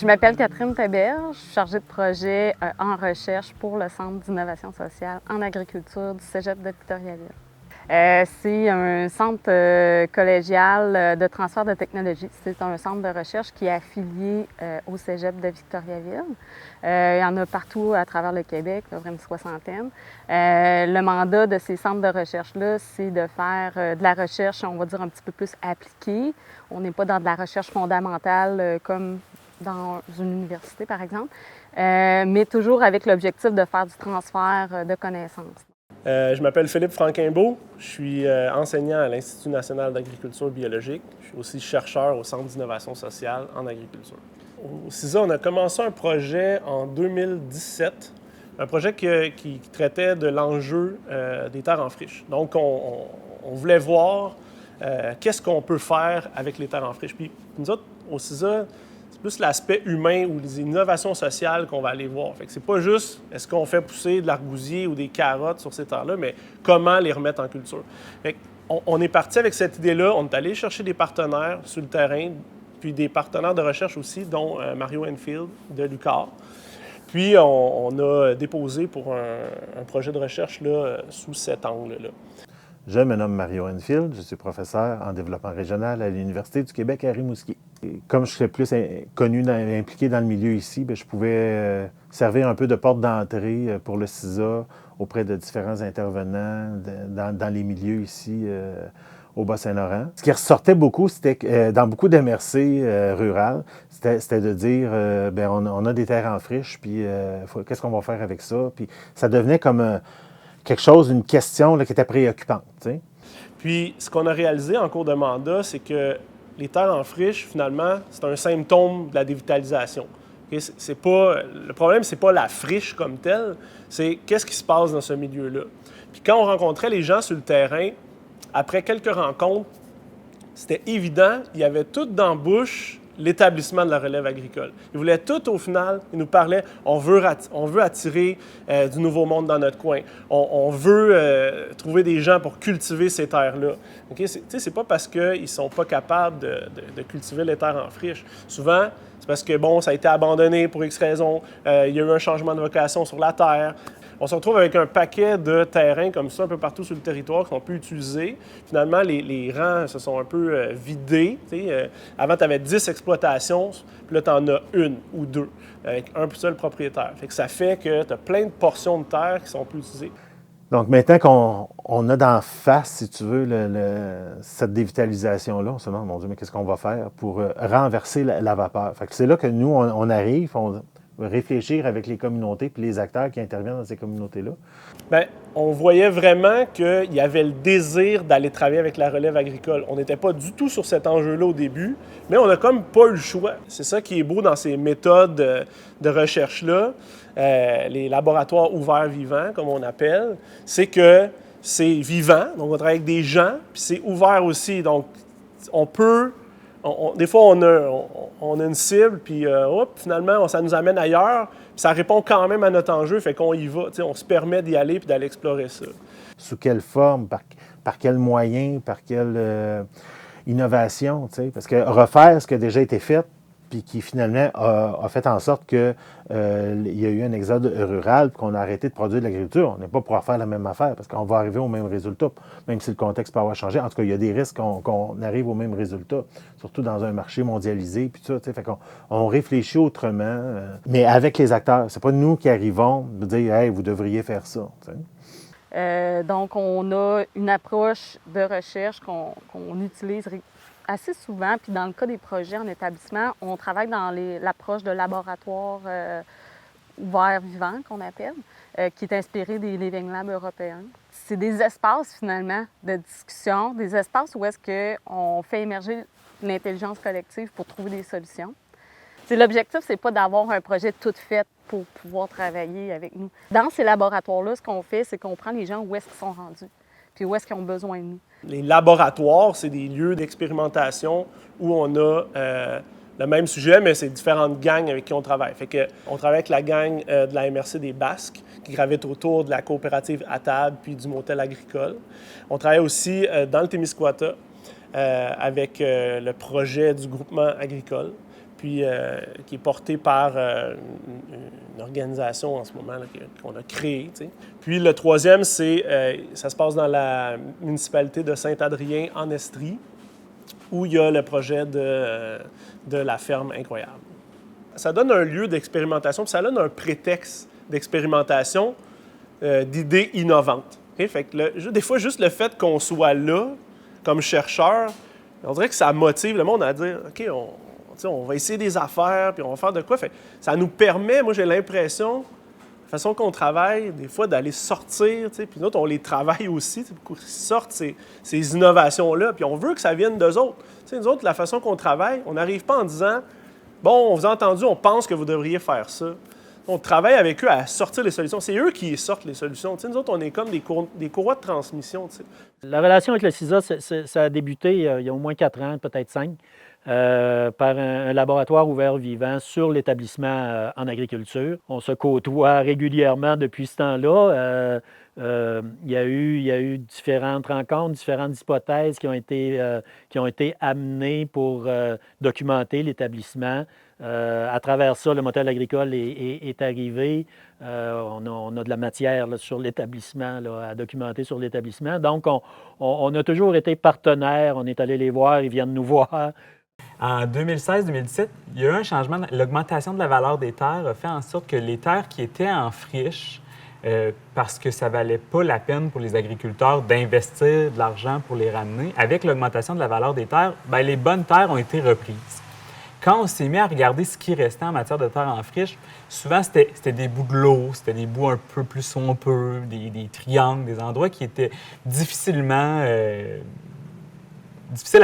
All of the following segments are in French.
Je m'appelle Catherine Théberge, je suis chargée de projet en recherche pour le Centre d'innovation sociale en agriculture du Cégep de Victoriaville. C'est un centre collégial de transfert de technologie. C'est un centre de recherche qui est affilié au Cégep de Victoriaville. Il y en a partout à travers le Québec, il y a une soixantaine. Le mandat de ces centres de recherche-là, c'est de faire de la recherche, on va dire, un petit peu plus appliquée. On n'est pas dans de la recherche fondamentale comme dans une université, par exemple, mais toujours avec l'objectif de faire du transfert de connaissances. Je m'appelle Philippe Franquimbault, je suis enseignant à l'Institut national d'agriculture biologique. Je suis aussi chercheur au Centre d'innovation sociale en agriculture. Au CISA, on a commencé un projet en 2017, un projet qui traitait de l'enjeu des terres en friche. Donc, on voulait voir qu'est-ce qu'on peut faire avec les terres en friche. Puis nous autres, au CISA, c'est plus l'aspect humain ou les innovations sociales qu'on va aller voir. Fait que c'est pas juste est-ce qu'on fait pousser de l'argousier ou des carottes sur ces terres-là, mais comment les remettre en culture. Fait on est parti avec cette idée-là, on est allé chercher des partenaires sur le terrain, puis des partenaires de recherche aussi, dont Mario Enfield de l'UQAR. Puis on a déposé pour un projet de recherche là, sous cet angle-là. Je me nomme Mario Enfield, je suis professeur en développement régional à l'Université du Québec à Rimouski. Et comme je suis plus connu, impliqué dans le milieu ici, bien, je pouvais servir un peu de porte d'entrée pour le CISA auprès de différents intervenants dans les milieux ici au Bas-Saint-Laurent. Ce qui ressortait beaucoup, c'était que dans beaucoup d'MRC rurales, c'était de dire bien, on a des terres en friche, puis qu'est-ce qu'on va faire avec ça? Puis ça devenait comme quelque chose, une question là, qui était préoccupante. T'sais. Puis, ce qu'on a réalisé en cours de mandat, c'est que les terres en friche, finalement, c'est un symptôme de la dévitalisation. Okay? Le problème, c'est pas la friche comme telle, c'est qu'est-ce qui se passe dans ce milieu-là. Puis quand on rencontrait les gens sur le terrain, après quelques rencontres, c'était évident, il y avait tout dans la bouche l'établissement de la relève agricole. Ils voulaient tout, au final, ils nous parlaient, on veut attirer du nouveau monde dans notre coin. On veut trouver des gens pour cultiver ces terres-là. Okay? C'est pas parce qu'ils ne sont pas capables de cultiver les terres en friche. Souvent, c'est parce que, bon, ça a été abandonné pour X raisons, il y a eu un changement de vocation sur la terre. On se retrouve avec un paquet de terrains comme ça un peu partout sur le territoire qu'on peut utiliser. Finalement, les rangs se sont un peu vidés. Avant, tu avais 10 exploitations, puis là, tu en as une ou deux, avec un seul propriétaire. Fait que ça fait que tu as plein de portions de terre qui sont plus utilisées. Donc, maintenant qu'on a d'en face, si tu veux, cette dévitalisation-là, on se demande, mon Dieu, mais qu'est-ce qu'on va faire pour renverser la vapeur? Fait que c'est là que nous, on arrive, on réfléchir avec les communautés puis les acteurs qui interviennent dans ces communautés-là? Bien, on voyait vraiment qu'il y avait le désir d'aller travailler avec la relève agricole. On n'était pas du tout sur cet enjeu-là au début, mais on n'a comme pas eu le choix. C'est ça qui est beau dans ces méthodes de recherche-là, les laboratoires ouverts vivants, comme on appelle, c'est que c'est vivant, donc on travaille avec des gens, puis c'est ouvert aussi, donc on peut... des fois, on a une cible, puis finalement, ça nous amène ailleurs, puis ça répond quand même à notre enjeu, fait qu'on y va, on se permet d'y aller puis d'aller explorer ça. Sous quelle forme, par quels moyens, par quelle innovation, parce que refaire ce qui a déjà été fait, puis qui finalement a fait en sorte qu'il y a eu un exode rural, puis qu'on a arrêté de produire de l'agriculture. On n'est pas pour faire la même affaire, parce qu'on va arriver au même résultat, même si le contexte peut avoir changé. En tout cas, il y a des risques qu'on arrive au même résultat, surtout dans un marché mondialisé, puis tout ça. Fait qu'on réfléchit autrement, mais avec les acteurs. C'est pas nous qui arrivons de dire « Hey, vous devriez faire ça ». Donc, on a une approche de recherche qu'on utilise assez souvent, puis dans le cas des projets en établissement, on travaille dans l'approche de laboratoire ouvert vivant qu'on appelle, qui est inspiré des Living Labs européens. C'est des espaces finalement de discussion, des espaces où est-ce qu'on fait émerger l'intelligence collective pour trouver des solutions. L'objectif, c'est pas d'avoir un projet tout fait pour pouvoir travailler avec nous. Dans ces laboratoires-là, ce qu'on fait, c'est qu'on prend les gens où est-ce qu'ils sont rendus, puis où est-ce qu'ils ont besoin de nous. Les laboratoires, c'est des lieux d'expérimentation où on a le même sujet, mais c'est différentes gangs avec qui on travaille. Fait que, on travaille avec la gang de la MRC des Basques, qui gravite autour de la coopérative ATAD puis du motel agricole. On travaille aussi dans le Témiscouata avec le projet du groupement agricole. puis qui est porté par une organisation en ce moment là, qu'on a créée. T'sais. Puis le troisième, ça se passe dans la municipalité de Saint-Adrien en Estrie, où il y a le projet de la ferme incroyable. Ça donne un lieu d'expérimentation, puis ça donne un prétexte d'expérimentation d'idées innovantes. Okay? Fait que des fois, juste le fait qu'on soit là, comme chercheur, on dirait que ça motive le monde à dire « OK, on va essayer des affaires, puis on va faire de quoi? » Fait, ça nous permet, moi j'ai l'impression, la façon qu'on travaille, des fois, d'aller sortir, puis nous autres, on les travaille aussi, pour qu'ils sortent ces innovations-là, puis on veut que ça vienne d'eux autres. T'sais, nous autres, la façon qu'on travaille, on n'arrive pas en disant « Bon, on vous a entendu, on pense que vous devriez faire ça. » On travaille avec eux à sortir les solutions. C'est eux qui sortent les solutions. T'sais, nous autres, on est comme des courroies de transmission. T'sais. La relation avec le CISA, ça a débuté il y a au moins 4 ans, peut-être 5, par un laboratoire ouvert vivant sur l'établissement en agriculture. On se côtoie régulièrement depuis ce temps-là. Il y a eu différentes rencontres, différentes hypothèses qui ont été amenées pour documenter l'établissement. À travers ça, le modèle agricole est arrivé. On a de la matière là, sur l'établissement, là, à documenter sur l'établissement. Donc, on a toujours été partenaires. On est allé les voir, ils viennent nous voir. En 2016-2017, il y a eu un changement. L'augmentation de la valeur des terres a fait en sorte que les terres qui étaient en friche, parce que ça ne valait pas la peine pour les agriculteurs d'investir de l'argent pour les ramener, avec l'augmentation de la valeur des terres, bien, les bonnes terres ont été reprises. Quand on s'est mis à regarder ce qui restait en matière de terre en friche, souvent c'était des bouts de l'eau, c'était des bouts un peu plus sompeux, des triangles, des endroits qui étaient difficiles à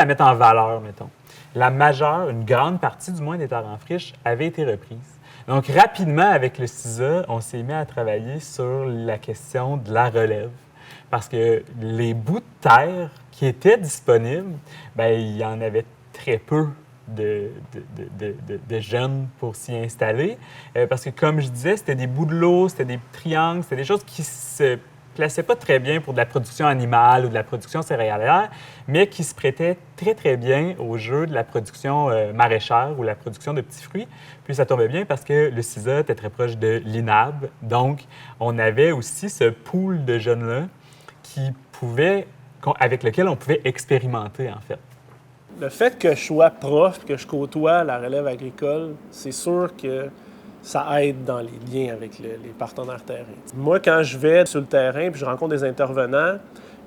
mettre en valeur, mettons. Une grande partie du moins des terres en friche avait été reprise. Donc, rapidement, avec le CISA, on s'est mis à travailler sur la question de la relève. Parce que les bouts de terre qui étaient disponibles, bien, il y en avait très peu de jeunes pour s'y installer. Parce que, comme je disais, c'était des bouts de l'eau, c'était des triangles, c'était des choses qui se plaçaient pas très bien pour de la production animale ou de la production céréalière, mais qui se prêtaient très, très bien au jeu de la production maraîchère ou la production de petits fruits. Puis ça tombait bien parce que le CISA était très proche de l'INAB. Donc, on avait aussi ce pool de jeunes-là avec lequel on pouvait expérimenter, en fait. Le fait que je sois prof, que je côtoie la relève agricole, c'est sûr que ça aide dans les liens avec les partenaires terrains. Moi, quand je vais sur le terrain, puis je rencontre des intervenants,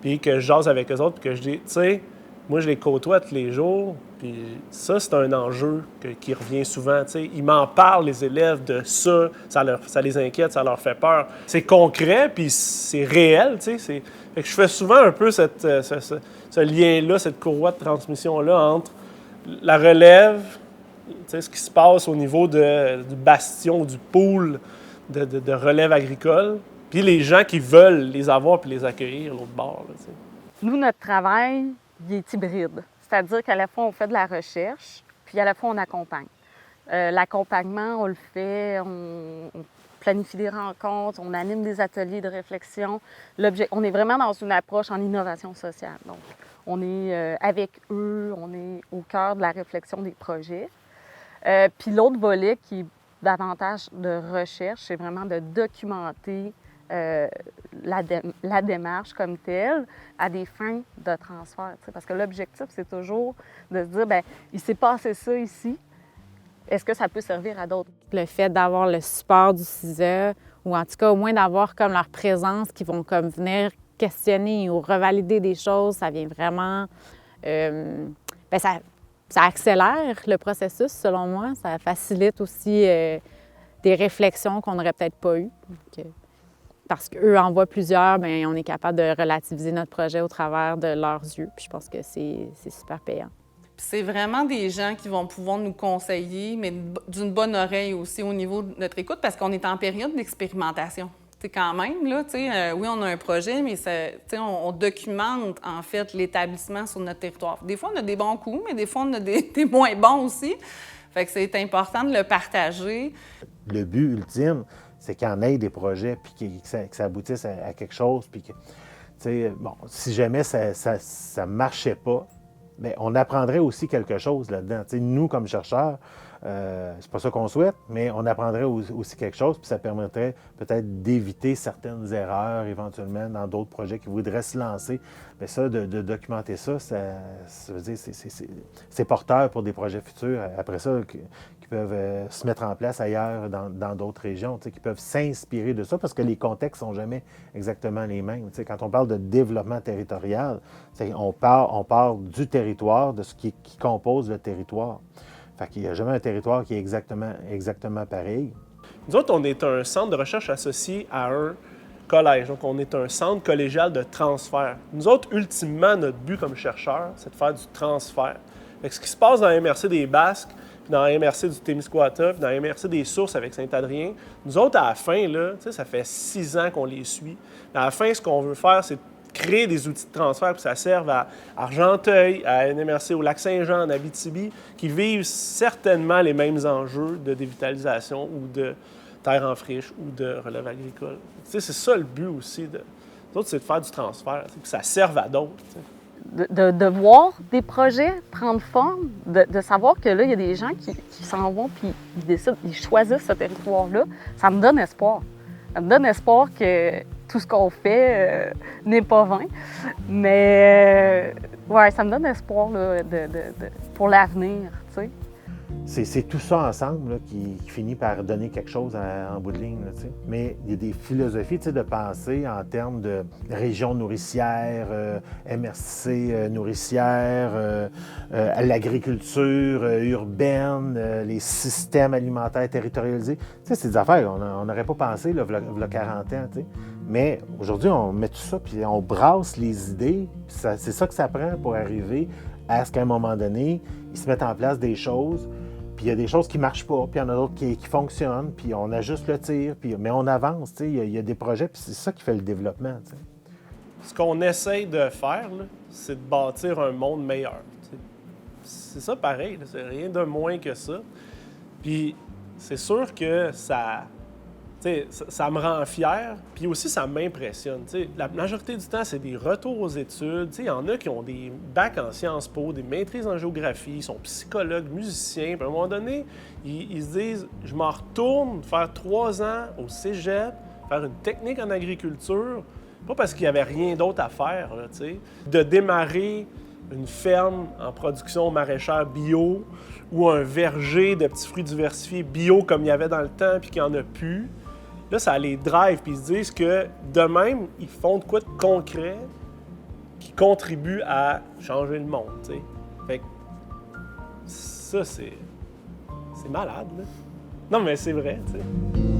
puis que je jase avec eux autres, puis que je dis, tu sais, moi, je les côtoie tous les jours, puis ça, c'est un enjeu qui revient souvent. Tu sais, ils m'en parlent, les élèves, de ça, ça les inquiète, ça leur fait peur. C'est concret, puis c'est réel, tu sais. Fait que je fais souvent un peu ce lien-là, cette courroie de transmission-là entre la relève, tu sais, ce qui se passe au niveau du bastion, du pool de relève agricole, puis les gens qui veulent les avoir puis les accueillir l'autre bord. Là, tu sais. Nous, notre travail, il est hybride. C'est-à-dire qu'à la fois, on fait de la recherche, puis à la fois, on accompagne. L'accompagnement, on le fait, on planifie des rencontres, on anime des ateliers de réflexion. On est vraiment dans une approche en innovation sociale. Donc, on est avec eux, on est au cœur de la réflexion des projets. Puis l'autre volet qui est davantage de recherche, c'est vraiment de documenter la démarche comme telle à des fins de transfert. Parce que l'objectif, c'est toujours de se dire, bien, il s'est passé ça ici, est-ce que ça peut servir à d'autres? Le fait d'avoir le support du CISA, ou en tout cas au moins d'avoir comme leur présence qui vont comme venir questionner ou revalider des choses, ça vient vraiment... ça accélère le processus, selon moi. Ça facilite aussi des réflexions qu'on n'aurait peut-être pas eues. Parce qu'eux en voient plusieurs, bien, on est capable de relativiser notre projet au travers de leurs yeux. Puis je pense que c'est super payant. C'est vraiment des gens qui vont pouvoir nous conseiller, mais d'une bonne oreille aussi au niveau de notre écoute, parce qu'on est en période d'expérimentation. C'est quand même, là, oui, on a un projet, mais on documente, en fait, l'établissement sur notre territoire. Des fois, on a des bons coups, mais des fois, on a des moins bons aussi. Fait que c'est important de le partager. Le but ultime, c'est qu'il y en ait des projets, puis que ça aboutisse à quelque chose, puis que, bon, si jamais ça ne marchait pas, bien, on apprendrait aussi quelque chose là-dedans. Nous, comme chercheurs, C'est pas ça qu'on souhaite, mais on apprendrait aussi quelque chose, puis ça permettrait peut-être d'éviter certaines erreurs éventuellement dans d'autres projets qui voudraient se lancer. Mais ça, de documenter ça, ça veut dire c'est porteur pour des projets futurs. Après ça, qui peuvent se mettre en place ailleurs dans d'autres régions, qui peuvent s'inspirer de ça, parce que les contextes sont jamais exactement les mêmes. Quand on parle de développement territorial, on part du territoire, de ce qui compose le territoire. Fait qu'il n'y a jamais un territoire qui est exactement pareil. Nous autres, on est un centre de recherche associé à un collège. Donc, on est un centre collégial de transfert. Nous autres, ultimement, notre but comme chercheurs, c'est de faire du transfert. Fait que ce qui se passe dans la MRC des Basques, puis dans la MRC du Témiscouata, puis dans la MRC des Sources avec Saint-Adrien, nous autres, à la fin, là, ça fait 6 ans qu'on les suit. À la fin, ce qu'on veut faire, c'est créer des outils de transfert, puis ça serve à Argenteuil, à NMRC au Lac-Saint-Jean, en Abitibi, qui vivent certainement les mêmes enjeux de dévitalisation ou de terre en friche ou de relève agricole. C'est ça le but aussi. Nous autres, c'est de faire du transfert, que ça serve à d'autres. De voir des projets prendre forme, de savoir que là, il y a des gens qui s'en vont puis ils décident, ils choisissent ce territoire-là, ça me donne espoir. Ça me donne espoir que tout ce qu'on fait n'est pas vain. Mais ouais, ça me donne espoir là, pour l'avenir, tu sais. C'est tout ça ensemble là, qui finit par donner quelque chose en bout de ligne. Là, mais il y a des philosophies de pensée en termes de région nourricière, MRC nourricière, l'agriculture urbaine, les systèmes alimentaires territorialisés. C'est des affaires, on n'aurait pas pensé là, il y a 40 ans. T'sais. Mais aujourd'hui, on met tout ça, puis on brasse les idées. C'est ça que ça prend pour arriver à ce qu'à un moment donné, ils se mettent en place des choses, puis il y a des choses qui ne marchent pas, puis il y en a d'autres qui fonctionnent, puis on ajuste le tir, mais on avance, il y a des projets, puis c'est ça qui fait le développement. T'sais. Ce qu'on essaye de faire, c'est de bâtir un monde meilleur. T'sais. C'est ça pareil, c'est rien de moins que ça. Puis c'est sûr que ça me rend fier, puis aussi ça m'impressionne. La majorité du temps, c'est des retours aux études. Il y en a qui ont des bacs en Sciences Po, des maîtrises en géographie, ils sont psychologues, musiciens. Puis à un moment donné, ils se disent « Je m'en retourne faire 3 ans au cégep, faire une technique en agriculture, pas parce qu'il n'y avait rien d'autre à faire, là, de démarrer une ferme en production maraîchère bio ou un verger de petits fruits diversifiés bio comme il y avait dans le temps puis qu'il n'y en a plus. » Là, ça les drive, puis ils se disent que de même, ils font de quoi de concret qui contribue à changer le monde, tu sais. Fait que ça, c'est malade, là. Non, mais c'est vrai, tu sais.